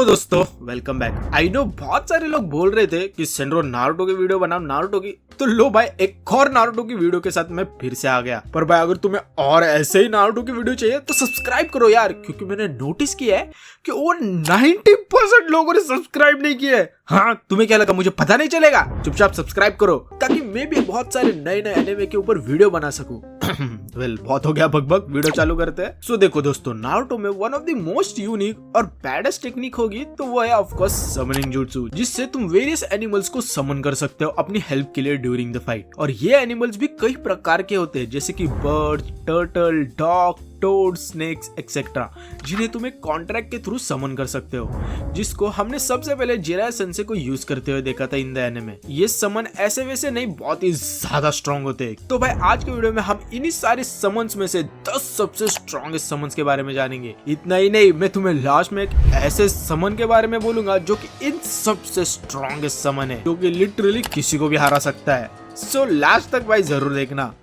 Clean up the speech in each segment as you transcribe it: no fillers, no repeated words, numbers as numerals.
तो दोस्तों welcome back. I know बहुत सारे लोग बोल रहे थे कि सेंड्रो नारुतो की वीडियो बनाओ नारुतो की, तो लो भाई एक और नारुतो की वीडियो के साथ मैं फिर से आ गया। पर भाई अगर तुम्हें और ऐसे ही नारुतो की वीडियो चाहिए तो सब्सक्राइब करो यार, क्योंकि मैंने नोटिस किया है कि ओवर 90% लोगों ने सब्सक्राइब नहीं किया है। हाँ, तुम्हें क्या लगा मुझे पता नहीं चलेगा? चुपचाप सब्सक्राइब करो ताकि मैं भी बहुत सारे नए नए एनिमे के ऊपर वीडियो बना सकूं। वेल बहुत हो गया बकबक, वीडियो चालू करते हैं। सो देखो दोस्तों, नारुतो में one of the most unique और बैडेस्ट टेक्निक होगी तो वो है ऑफ कोर्स समनिंग जुट्सु, जिससे तुम वेरियस एनिमल्स को समन कर सकते हो अपनी हेल्प के लिए ड्यूरिंग द फाइट। और ये एनिमल्स भी कई प्रकार के होते हैं, जैसे कि bird, turtle, dog, toad, snakes etcetera, जिन्हें तुम एक कॉन्ट्रैक्ट के थ्रू समन कर सकते हो, जिसको हमने सबसे पहले जिराया सेंसेई को यूज करते हुए देखा था इन द एनिमे। ये समन ऐसे वैसे नहीं, बहुत ही ज्यादा स्ट्रॉन्ग होते हैं। तो भाई आज के वीडियो में हम इन्हीं सारे समन्स में से 10 सबसे स्ट्रॉन्गेस्ट समन्स के बारे में जानेंगे। इतना ही नहीं, मैं तुम्हें लास्ट में एक ऐसे समन के बारे में बोलूंगा जो कि इन सबसे स्ट्रॉन्गेस्ट समन है, जो कि लिटरली किसी को भी हरा सकता है। सो लास्ट तक भाई जरूर देखना।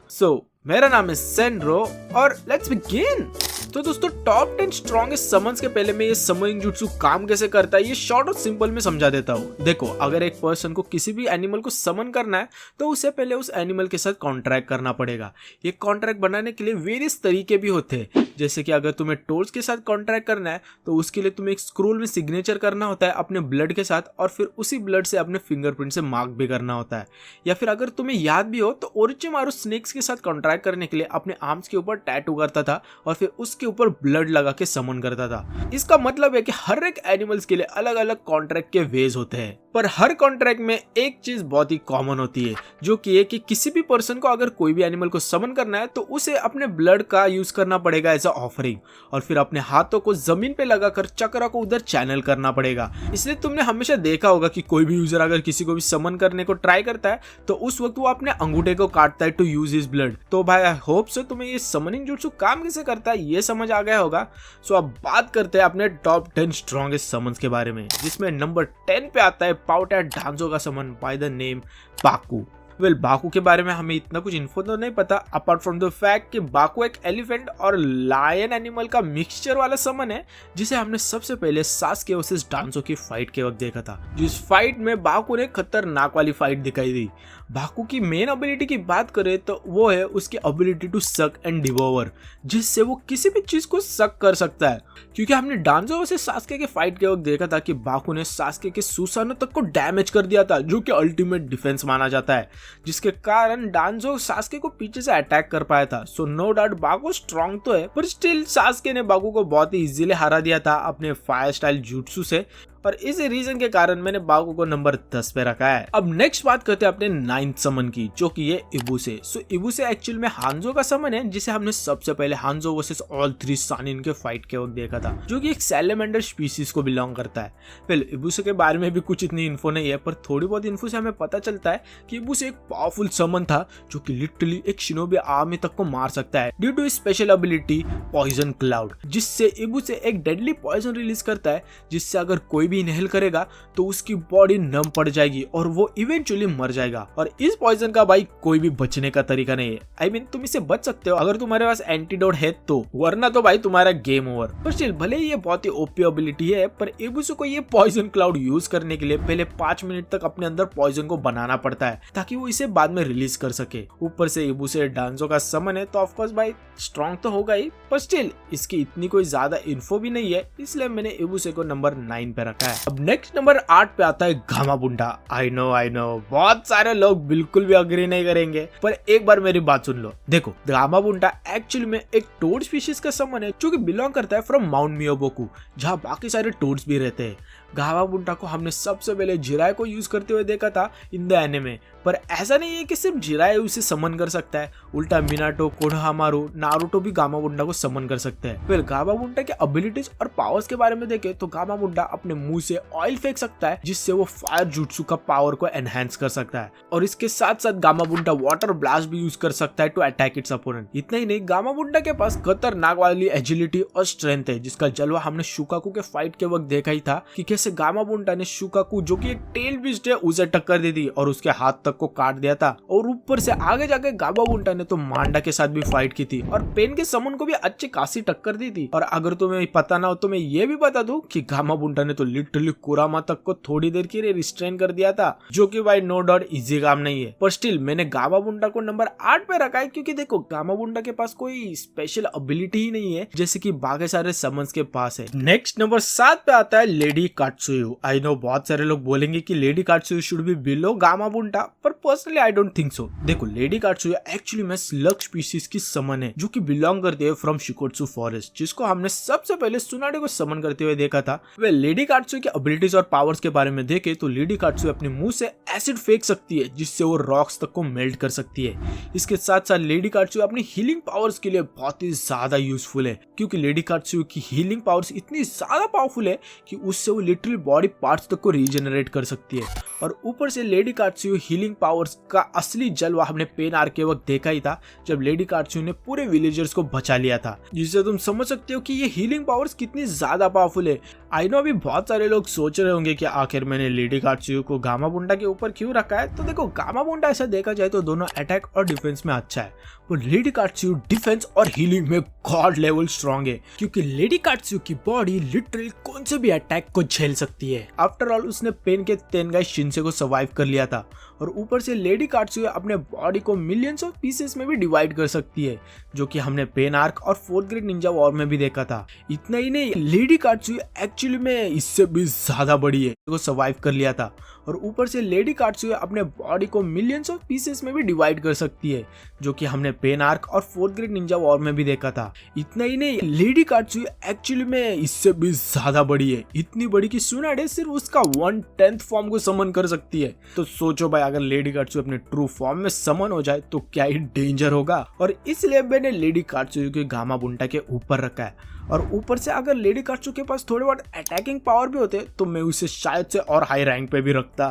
मेरा नाम है सेंड्रो और लेट्स बिगिन। तो दोस्तों, टॉप 10 स्ट्रॉन्गेस्ट समन्स के पहले मैं ये समनिंग जुट्सु काम कैसे करता है ये शॉर्ट और सिंपल में समझा देता हूँ। देखो, अगर एक पर्सन को किसी भी एनिमल को समन करना है तो उसे पहले उस एनिमल के साथ कॉन्ट्रैक्ट करना पड़ेगा। ये कॉन्ट्रैक्ट बनाने के लिए वेरियस तरीके भी होते हैं, जैसे कि अगर तुम्हें टोड्स के साथ कॉन्ट्रैक्ट करना है तो उसके लिए तुम्हें एक स्क्रोल में सिग्नेचर करना होता है अपने ब्लड के साथ, और फिर उसी ब्लड से अपने फिंगरप्रिंट से मार्क भी करना होता है। या फिर अगर तुम्हें याद भी हो तो ओरोचिमारू स्नेक्स के साथ कॉन्ट्रैक्ट करने के लिए अपने आर्म्स के ऊपर टैटू करता था और फिर उसके ऊपर ब्लड लगा के समन करता था। इसका मतलब है कि हर एक एनिमल्स के लिए अलग अलग कॉन्ट्रैक्ट के वेज होते हैं, पर हर कॉन्ट्रैक्ट में एक चीज बहुत ही कॉमन होती है, जो कि है कि किसी भी पर्सन को अगर कोई भी एनिमल को समन करना है तो उसे अपने ब्लड का यूज करना पड़ेगा एज अ ऑफरिंग, और फिर अपने हाथों को जमीन पे लगाकर चक्र को उधर चैनल करना पड़ेगा। इसलिए तुमने हमेशा देखा होगा कि कोई भी यूजर अगर किसी को भी समन करने को ट्राई करता है तो उस वक्त वो अपने अंगूठे को काटता है टू यूज हिज ब्लड। तो भाई आई होप सो तुम्हें ये समनिंग जुट्सु काम कैसे करता है ये समझ आ गया होगा। सो अब बात करते हैं अपने टॉप 10 स्ट्रॉन्गेस्ट समन्स के बारे में, जिसमें नंबर 10 पे आता है पाउटा डांजो का summon by the name Baku. Baku के बारे में हमें इतना कुछ इन्फो तो नहीं पता, अपार्ट फ्रॉम द फैक्ट कि बाकू एक एलिफेंट और लायन एनिमल का मिक्सचर वाला समन है, जिसे हमने सबसे पहले सास्के वर्सेस डांजो की फाइट के वक्त देखा था। जिस फाइट में बाकू ने खतरनाक वाली फाइट दिखाई दी। बाकू की मेन एबिलिटी की बात करें तो वो है उसकी ability to suck and devour, जिससे वो किसी भी चीज को सक कर सकता है। क्योंकि हमने डांजो वर्सेस सास्के के फाइट के वक्त देखा था कि बाकू ने सास्के के सुसानो तक को डैमेज कर दिया था, जो कि अल्टीमेट डिफेंस माना जाता है, जिसके कारण डांजो सास्के को पीछे से अटैक कर पाया था। So no doubt Baku strong तो है, पर स्टिल सास्के ने बाकू को बहुत ही इजीली हरा दिया था अपने फायर स्टाइल जुट्सु से, और इसी रीजन के कारण मैंने बाकू को नंबर 10 पे रखा है। अब नेक्स्ट बात करते हैं अपने 9th समन की, जो कि ये इबुसे। सो इबुसे एक्चुअल में हांजो का समन है, जिसे हमने सबसे पहले हांजो वर्सेस ऑल 3 सानिन के फाइट के वक्त देखा था, जो कि एक सैलेमेंडर स्पीसीज को बिलोंग करता है। वेल इबुसे के बारे में भी कुछ इतनी इन्फो नहीं है, पर थोड़ी बहुत इन्फो से हमें पता चलता है कि इबुसे एक पावरफुल समन था, जो कि लिटरली एक शिनोबी आर्मी तक को मार सकता है due to special ability poison cloud, जिससे इबुसे एक डेडली पॉइजन रिलीज करता है, जिससे अगर कोई भी इनहेल करेगा तो उसकी बॉडी नम पड़ जाएगी और वो इवेंचुअली मर जाएगा। और इस पॉइजन का भाई कोई भी बचने का तरीका नहीं है। आई मीन तुम इससे बच सकते हो अगर तुम्हारे पास एंटीडोट है तो, वरना तो भाई तुम्हारा गेम ओवर। पर स्टिल भले ही ये बहुत ही ओपी एबिलिटी है, पर इबुसे को ये पॉइजन क्लाउड यूज करने के लिए पहले 5 मिनट तक अपने अंदर पॉइजन को बनाना पड़ता है, ताकि वो इसे बाद में रिलीज कर सके। ऊपर से इबुसे डांजो का समन है तो ऑफकोर्स भाई स्ट्रॉन्ग तो होगा ही, पर स्टिल इसकी इतनी कोई ज्यादा इन्फो भी नहीं है, इसलिए मैंने इबुसे को नंबर 9 पे रखा है। अब नेक्स्ट नंबर 8 पे आता है गामाबुंडा। आई नो बहुत सारे लोग बिल्कुल भी अग्री नहीं करेंगे, पर एक बार मेरी बात सुन लो। देखो, गामाबुंडा एक्चुअली में एक टोड स्पीशीज का समन है, जो कि बिलोंग करता है फ्रॉम माउंट मियोबोकू, जहाँ बाकी सारे टोड्स भी रहते हैं। गामाबुंडा को हमने सबसे पहले जिराय को यूज करते हुए देखा था इन द एनिमे, पर ऐसा नहीं है कि सिर्फ जिराय उसे समन कर सकता है, उल्टा मिनाटो, कोनोहामारू, नारुतो भी गामाबुंडा को समन कर सकते हैं। फिर गामाबुंडा के एबिलिटीज और पावर्स के बारे में देखें तो गामाबुंडा अपने मुंह से ऑयल फेंक सकता है, जिससे वो फायर जुट्सु का पावर को एनहांस कर सकता है, और इसके साथ साथ गामाबुंडा वाटर ब्लास्ट भी यूज कर सकता है टू अटैक इट्स अपोनेंट। इतना ही नहीं, गामाबुंडा के पास खतरनाक वाली एजिलिटी और स्ट्रेंथ है, जिसका जलवा हमने शुकाकू के फाइट के वक्त देखा ही था कि कैसे गामाबुंडा ने शुकाकू, जो कि एक टेल बीस्ट है, उसे टक्कर दे दी और उसके हाथ तक को काट दिया था। और ऊपर से आगे जाके गामाबुंटा ने तो मांडा के साथ भी फाइट की थी और पेन के समन को भी अच्छी खासी टक्कर दी थी। और अगर तुम्हें पता ना हो तो मैं ये भी बता दूं कि गामाबुंटा ने तो लिटरली कुरामा तक को थोड़ी देर के लिए रिस्ट्रेन कर दिया था, जो कि भाई नो डाउट इजी काम नहीं है। पर स्टिल मैंने गामाबुंटा को नंबर 8 पे रखा है, क्योंकि देखो गामाबुंटा के पास कोई स्पेशल एबिलिटी ही नहीं है जैसे कि बाकी सारे समन्स के पास है। नेक्स्ट नंबर 7 पे आता है लेडी कात्सुयो। आई नो बहुत सारे लोग बोलेंगे कि लेडी कात्सुयो शुड बी बिलो गामाबुंटा, पर personally I don't think so. देखो लेडी कात्सुयो एक्चुअली में स्लग स्पीशीज की समन है जो कि बिलोंग करती है फ्रॉम शिकोत्सु फॉरेस्ट, जिसको हमने सबसे पहले सुनाडे को समन करते हुए देखा था। वे लेडी कात्सुयो की एबिलिटीज और पावर्स के बारे में देखे तो लेडी कात्सुयो अपने मुंह से एसिड फेंक सकती है जिससे वो रॉक्स तक को मेल्ट कर सकती है। इसके साथ साथ लेडी कात्सुयो अपनी हीलिंग पावर्स के लिए बहुत ही ज्यादा यूजफुल है, क्योंकि लेडी कात्सुयो की हीलिंग पावर्स इतनी ज्यादा पावरफुल है कि उससे वो लिटरली बॉडी पार्ट्स तक को रीजनरेट कर सकती है। और ऊपर से लेडी कात्सुयो हीलिंग पावर्स का असली जलवा हमने पेन आर्क के वक्त देखा ही था, जब लेडी कात्सुयो ने पूरे विलेजर्स को बचा लिया था, जिससे तुम समझ सकते हो कि ये हीलिंग पावर्स कितनी ज्यादा पावरफुल है। आई नो अभी बहुत सारे लोग सोच रहे होंगे कि आखिर मैंने लेडी कात्सुयो को गामाबुंटा के ऊपर क्यों रखा है। तो देखो गामाबुंटा ऐसा देखा जाए तो दोनों अटैक और डिफेंस में अच्छा है, पर लेडी कात्सुयो डिफेंस और हीलिंग में गॉड लेवल स्ट्रॉन्ग है, क्योंकि लेडी कात्सुयो की बॉडी लिटरली कौन से भी अटैक को झेल सकती है। आफ्टर ऑल उसने पेन के तेनगाई शिंसे को सर्वाइव कर लिया था। और ऊपर से लेडी कात्सुयो अपने बॉडी को मिलियंस ऑफ पीसेस में भी डिवाइड कर सकती है, जो कि हमने पेन आर्क और 4th ग्रेड निंजा वॉर में भी देखा था। इतना ही नहीं, लेडी कात्सुयो एक्चुअली में इससे भी ज्यादा बड़ी है, वो सर्वाइव कर लिया था। और ऊपर से लेडी कात्सुयो अपने बॉडी को मिलियंस ऑफ पीसेस में भी डिवाइड कर सकती है, जो कि हमने पेन आर्क और 4th ग्रेड निंजा वॉर में भी देखा था। इतना ही नहीं, लेडी कात्सुयो एक्चुअली में इससे भी ज्यादा बड़ी है, इतनी बड़ी कि सुनाडे सिर्फ उसका 1/10 फॉर्म को समन कर सकती है। तो सोचो भाई, अगर लेडी कात्सुयो अपने ट्रू फॉर्म में समन हो जाए तो क्या ही डेंजर होगा। और इसलिए मैंने लेडी कात्सुयो के गामाबुंटा के ऊपर रखा है। और ऊपर से अगर लेडी कात्सुयो के पास थोड़े बहुत अटैकिंग पावर भी होते तो मैं उसे शायद से और हाई रैंक पे भी रखता।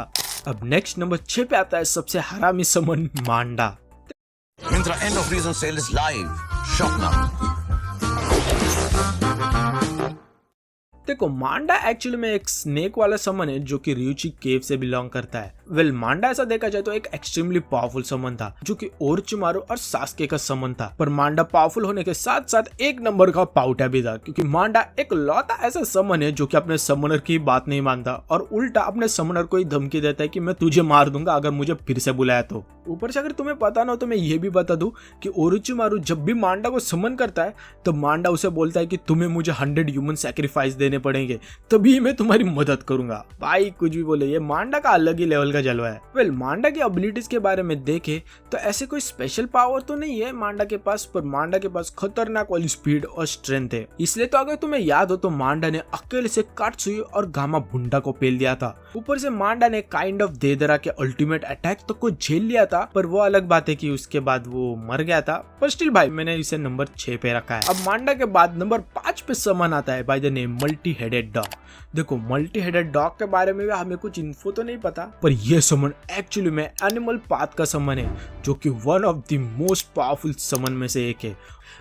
अब नेक्स्ट नंबर 6 पे आता है सबसे हरामी समन मांडा। Myntra end of reason sale is live. Shop now. देखो मांडा एक्चुअली में एक स्नेक वाला समन है जो कि ryuchi केव से बिलोंग करता है। वेल मांडा ऐसा देखा जाए तो एक एक्सट्रीमली पावरफुल समन था, जो कि ओरोचिमारू और सास्के का समन था। पर मांडा पावरफुल होने के साथ साथ एक नंबर का पाउटा भी था, क्योंकि मांडा एक लौता ऐसा समन है जो कि अपने समनर की बात नहीं मानता और उल्टा अपने समनर को ही धमकी देता है कि मैं तुझे मार दूंगा अगर मुझे फिर से बुलाया तो। ऊपर से अगर तुम्हें पता ना हो तो मैं ये भी बता दूं कि ओरोचिमारू जब भी मांडा को समन करता है तो मांडा उसे बोलता है कि तुम्हें मुझे 100 ह्यूमन सैक्रिफाइस देने पड़ेंगे तभी मैं तुम्हारी मदद करूंगा। भाई कुछ भी बोले, ये मांडा का अलग ही लेवल का जलवा है। वेल मांडा की एबिलिटीज के बारे में देखे तो ऐसे कोई स्पेशल पावर तो नहीं है मांडा के पास, पर मांडा के पास खतरनाक वाली स्पीड और स्ट्रेंथ है। इसलिए तो अगर तुम्हें याद हो तो मांडा ने अकेले से कात्सुयो और गामाबुंटा को पेल दिया था। ऊपर से मांडा ने काइंड ऑफ देदरा के अल्टीमेट अटैक तक को झेल लिया था, पर वो अलग बात है कि उसके बाद वो मर गया था। पर स्टिल भाई मैंने इसे नंबर 6 पे रखा है। अब मांडा के बाद नंबर 5 पे समन आता है bye the name multi headed dog. देखो मल्टी हेडेड डॉग के बारे में हमें कुछ इन्फो तो नहीं पता, पर यह समन एक्चुअली में एनिमल पाथ का समन है, जो कि one of the most powerful summon में से एक है।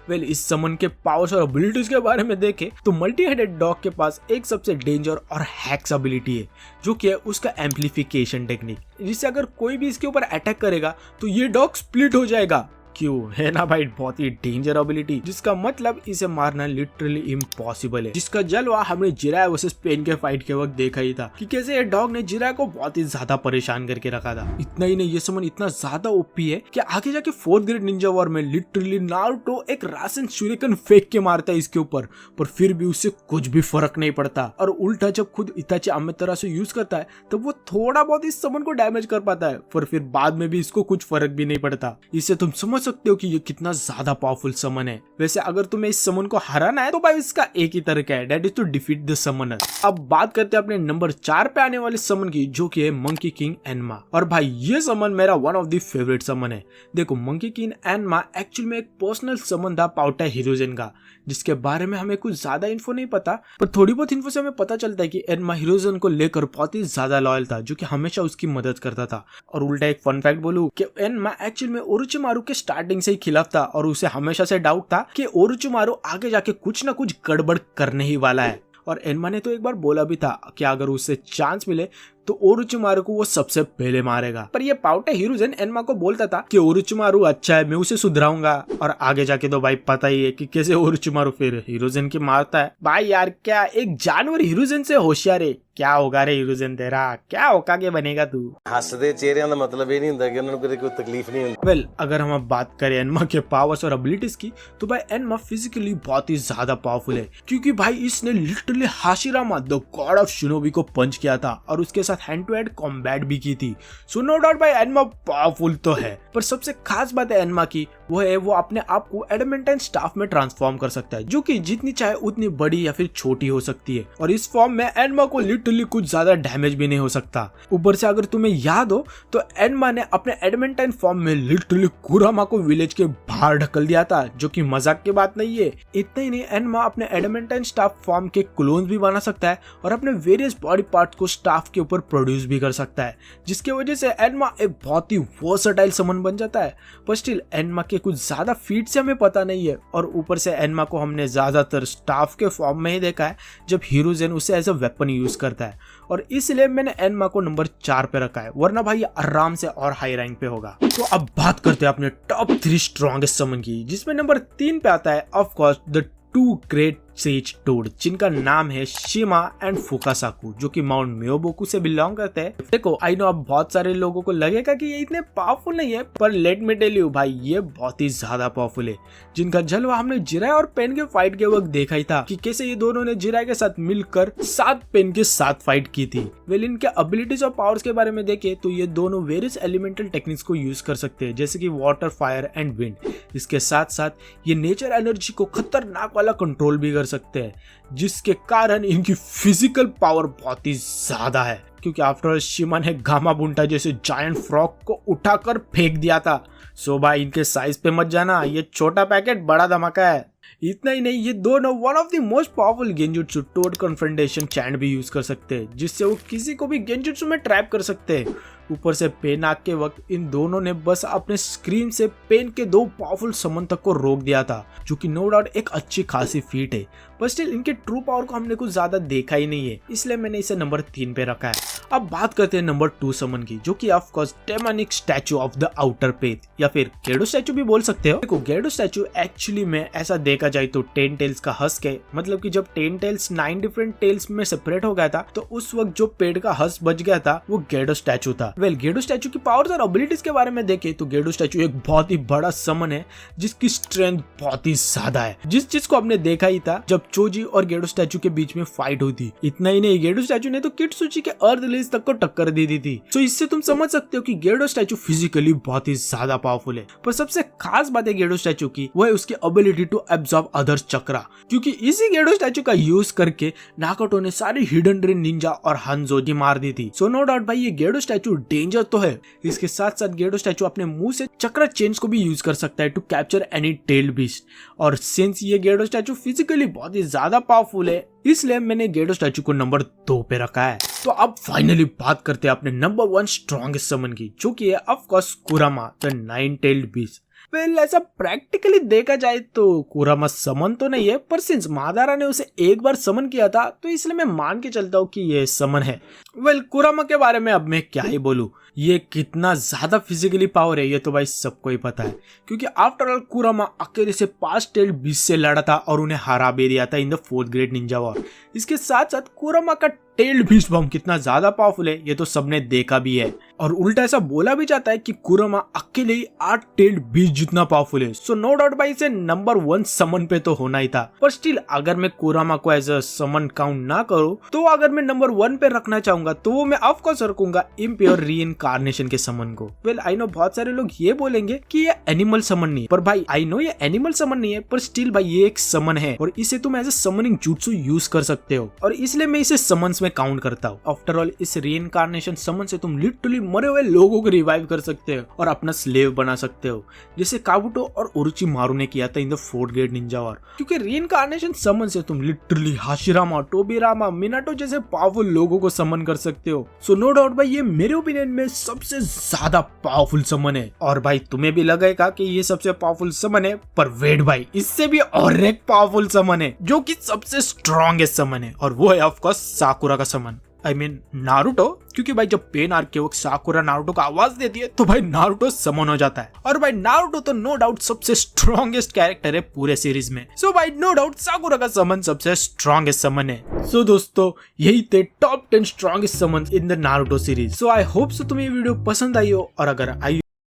वेल इस समन के पावर्स और एबिलिटीज के बारे में देखें तो मल्टी हेडेड डॉग के पास एक सबसे डेंजर और हैक्स एबिलिटी है, जो कि है उसका एम्प्लीफिकेशन टेक्निक, जिससे अगर कोई भी इसके ऊपर अटैक करेगा तो ये डॉग स्प्लिट हो जाएगा। क्यों है ना भाई, बहुत ही डेंजर एबिलिटी, जिसका मतलब इसे मारना लिटरली इम्पॉसिबल है। जिसका जलवा हमने जिराय वर्सेस पेन के फाइट के वक्त देखा ही था कि कैसे ये डॉग ने जिराय को बहुत ही ज्यादा परेशान करके रखा था। इतना ही नहीं, ये समन इतना ज्यादा ओपी है कि आगे जाके 4th ग्रेड निंजा वॉर में लिटरली नारुतो एक रासेन शूरिकन फेंक के मारता है इसके ऊपर, पर फिर भी उससे कुछ भी फर्क नहीं पड़ता। और उल्टा जब खुद इताची अमेतरासु यूज करता है तो वो थोड़ा बहुत इस समन को डैमेज कर पाता है, पर फिर बाद में भी इसको कुछ फर्क भी नहीं पड़ता। इससे तुम समझ सकते हो कि ये कितना ज्यादा पावरफुल समन है। वैसे अगर तुम्हें इस समन को हराना है तो भाई इसका एक ही तरीका है, that is to defeat the summoner. अब बात करते हैं अपने नंबर 4 पे आने वाले समन की, जो कि है मंकी किंग एनमा। और भाई ये समन मेरा वन ऑफ द फेवरेट समन है। देखो मंकी किंग एनमा एक्चुअली में एक पर्सनल समन था पाउटा हिरोजन का, जिसके बारे में हमें कुछ ज्यादा इन्फो नहीं पता, पर थोड़ी बहुत इन्फो से हमें पता चलता है कि एनमा हिरोजन को लेकर बहुत ही ज्यादा लॉयल था, जो कि हमेशा उसकी मदद करता था। और उल्टा एक फन फैक्ट बोलूं कि एनमा एक्चुअली में ओरोचिमारू के स्टार्टिंग से ही खिलाफ था और उसे हमेशा से डाउट था कि ओरोचिमारू आगे जाके कुछ ना कुछ गड़बड़ करने ही वाला है। और एनमा ने तो एक बार बोला भी था कि अगर उसे चांस मिले तो ओरोचिमारू को वो सबसे पहले मारेगा। पर ये पाउटे हिरुजेन एनमा को बोलता था कि ओरोचिमारू अच्छा है, मैं उसे सुधराऊंगा। और आगे जाके तो भाई पता ही है कि कैसे ओरोचिमारू फिर हिरुजेन की मारता है। भाई यार क्या एक जानवर हिरुजेन से होशियार है। क्या होगा रे हिरुजेन तेरा, क्या होकागे बनेगा तू। हसदे चेहरिਆਂ ਦਾ मतलब ये नहीं ਹੁੰਦਾ कि ਉਹਨਾਂ ਨੂੰ कोई तकलीफ नहीं होती। वेल अगर हम अब बात करें एनमा के पावर्स और एबिलिटीज की, तो भाई एनमा फिजिकली बहुत ही ज्यादा पावरफुल है, क्योंकि भाई इसने literally Hashirama the God of shinobi को पंच किया था और उसके साथ हैंड टू हैंड कॉम्बैट भी की थी। सो नो डाउट भाई एनमा पावरफुल तो है, पर सबसे खास बात है एनमा की वो है वो अपने आप को एडमेंटाइन स्टाफ में ट्रांसफॉर्म कर सकता है, जो कि जितनी चाहे उतनी बड़ी या फिर छोटी हो सकती है। और इस फॉर्म में एनमा को लिटरली कुछ ज्यादा डैमेज भी नहीं हो सकता। ऊपर से अगर तुम्हें याद हो तो एनमा ने अपने एडमेंटाइन फॉर्म में लिटरली कुरामा को विलेज के बाहर ढकल दिया था, जो कि मजाक की बात नहीं है। इतना ही नहीं, एनमा अपने एडमेंटाइन स्टाफ फॉर्म के क्लोन्स भी बना सकता है और अपने वेरियस बॉडी पार्ट्स को स्टाफ के ऊपर प्रोड्यूस भी कर सकता है, जिसकी वजह से एनमा एक बहुत ही वर्सेटाइल समन बन जाता है। पर स्टिल एनमा के कुछ ज्यादा फीट से हमें पता नहीं है, और ऊपर से एनमा को हमने ज्यादातर स्टाफ के फॉर्म में ही देखा है जब हिरुजेन उसे एज अ वेपन यूज करता है, और इसलिए मैंने एनमा को नंबर 4 पे रखा है, वरना भाई ये आराम से और हाई रैंक पे होगा। तो अब बात करते हैं अपने टॉप 3 स्ट्रॉन्गेस्ट समन की, जिसमें नंबर 3 पे आता है of course the 2 great sage toad, जिनका नाम है शिमा एंड फुकासाकु, जो कि माउंट मियोबोकू से बिलोंग करते हैं। देखो आई नो अब बहुत सारे लोगों को लगेगा कि ये इतने पावरफुल नहीं है, पर लेट मी टेल यू भाई ये बहुत ही ज्यादा पावरफुल है, जिनका जलवा हमने जिराय और पेन के फाइट के वक्त देखा ही था कि कैसे ये दोनों ने जिराय के साथ मिलकर 7 पेन के साथ फाइट की थी। वेल इनके एबिलिटीज और पावर्स के बारे में देखें तो ये दोनों वेरियस एलिमेंटल टेक्निक्स को यूज कर सकते हैं, जैसे कि वाटर, फायर एंड विंड। इसके साथ साथ ये नेचर एनर्जी को खतरनाक वाला कंट्रोल भी कर सकते हैं, जिसके कारण इनकी फिजिकल पावर बहुत ही ज्यादा है, क्योंकि आफ्टर ऑल शिमा ने गामा बुंटा जैसे जायंट फ्रॉग को उठाकर फेंक दिया था। सो भाई इनके साइज पे मत जाना, ये छोटा पैकेट बड़ा धमाका है। इतना ही नहीं, ये दोनों one of the most powerful genjutsu toad confrontation chant भी यूज कर सकते हैं, जिससे वो किसी को भी गेंजुत्सु में ट्रैप कर सकते हैं। ऊपर से पेन आग के वक्त इन दोनों ने बस अपने स्क्रीन से पेन के 2 पावरफुल समन तक को रोक दिया था, जो कि नो डाउट एक अच्छी खासी फीट है। पर स्टिल इनके ट्रू पावर को हमने कुछ ज्यादा देखा ही नहीं है, इसलिए मैंने इसे नंबर 3 पे रखा है। अब बात करते हैं नंबर 2 समन की, जो कि of course demonic statue of the outer faith, या फिर गेडो स्टैचू भी बोल सकते हो। देखो गेडो स्टैचू एक्चुअली में ऐसा देखा जाए तो 10 टेल्स का हस्क है, मतलब कि जब 10 टेल्स 9 डिफरेंट टेल्स में सेपरेट हो गया था, तो उस वक्त जो पेड़ का हस्क बच गया था वो गेडो स्टैचू था। वेल गेडो स्टैचू की पावर्स और एबिलिटीज के बारे में देखें तो गेडो स्टैचू एक बहुत ही बड़ा समन है, जिसकी स्ट्रेंथ बहुत ही ज्यादा है, जिस चीज को हमने देखा ही था जब चोजी और गेडो स्टैचू के बीच में फाइट हुई थी। इतना ही नहीं, गेडो स्टैचू ने तो किटसुची के अर्थ रिलीज तक को टक्कर दे दी थी। सो इससे तुम समझ सकते हो कि गेडो स्टैचू फिजिकली बहुत ही ज्यादा पावरफुल है। पर सबसे खास बात है गेडो स्टैचू की, वो है उसकी एबिलिटी टू एब्जॉर्ब अदर्स चक्रा, क्योंकि इसी गेडो स्टैचू का यूज करके नाकाटो ने सारी हिडन ड्रेन निंजा और हंजो की मार दी थी। सो नो डाउट भाई ये गेडो स्टैचू डेंजर तो है। इसके साथ साथ गेडो स्टैचू अपने मुंह से चक्रा चेंज को भी यूज कर सकता है to capture any tailed beast, और सिंस ये गेडो स्टैचू फिजिकली बहुत ही ज्यादा पावरफुल है, इसलिए मैंने गेडो स्टैचू को नंबर 2 पे रखा है। तो अब फाइनली बात करते हैं अपने नंबर 1 स्ट्रॉन्गेस्ट समन की, जो कि है ऑफ कोर्स कुरामा द 9 टेल्ड बीस्ट। वेल ऐसा प्रैक्टिकली देखा जाए तो कुरामा समन तो नहीं है, पर सिंस मादारा ने उसे एक बार समन किया था तो इसलिए मैं मान के चलता हूँ कि ये समन है। वेल कुरामा के बारे में अब मैं क्या ही बोलूं, ये कितना ज्यादा फिजिकली पावर है ये तो भाई सबको ही पता है, क्योंकि आफ्टर ऑल कुरामा अकेले से 5 टेल्ड बीस्ट से लड़ा था और उन्हें हरा भी दिया था in the 4th great Ninja war. इसके साथ साथ कुरामा का टेल्ड बीस्ट बम कितना ज्यादा पावरफुल है ये तो सबने देखा भी है, और उल्टा ऐसा बोला भी जाता है कि कुरामा अकेले ही 8 टेल्ड बीस्ट जितना पावरफुल है। सो नो डाउट भाई इसे नंबर 1 समन पे तो होना ही था। पर स्टिल अगर मैं कुरामा को एज अ समन काउंट ना करूं, तो अगर मैं नंबर 1 पे रखना चाहूंगा तो वो मैं ऑफ कोर्स रखूंगा इम्प्योर रीइंकार्नेशन के समन को। वेल आई नो बहुत सारे लोग ये बोलेंगे कि ये एनिमल समन नहीं है, पर भाई आई नो ये एनिमल समन नहीं है, पर स्टिल भाई ये एक समन है और इसे तुम as a summoning jutsu use कर सकते हो, और इसलिए मैं इसे समन्स में काउंट करता हूँ। आफ्टर ऑल इस रीइंकार्नेशन समन से तुम लिटरली मरे हुए लोगों को रिवाइव कर सकते हो और अपना स्लेव बना सकते हो, जैसे काबुटो और ओरोचिमारू ने किया था in the 4th great Ninja war. क्योंकि रीइंकार्नेशन समन से तुम लिटरली हाशिरामा, टोबिरामा, मिनाटो जैसे पावरफुल लोगों को समन कर सकते हो। सो नो डाउट भाई ये मेरे ओपिनियन में सबसे ज्यादा पावरफुल समन है, और भाई तुम्हें भी लगेगा कि ये सबसे पावरफुल समन है, पर वेट भाई इससे भी और एक पावरफुल समन है जो कि सबसे स्ट्रॉन्गेस्ट समन है, और वो है ऑफ कोर्स साकुरा का समन, आई मीन नारुतो। क्योंकि भाई जब पेन आर्क के वक्त साकुरा नारुतो को आवाज देती है तो भाई नारुतो समन हो जाता है। और भाई नारुतो तो नो डाउट सबसे स्ट्रॉन्गेस्ट कैरेक्टर है पूरे सीरीज में। सो भाई नो डाउट साकुरा का समन सबसे स्ट्रॉन्गेस्ट समन है। सो दोस्तों यही थे top 10 strongest summon in the Naruto series. So I hope so तुम्हें ये वीडियो पसंद आई हो, और अगर आई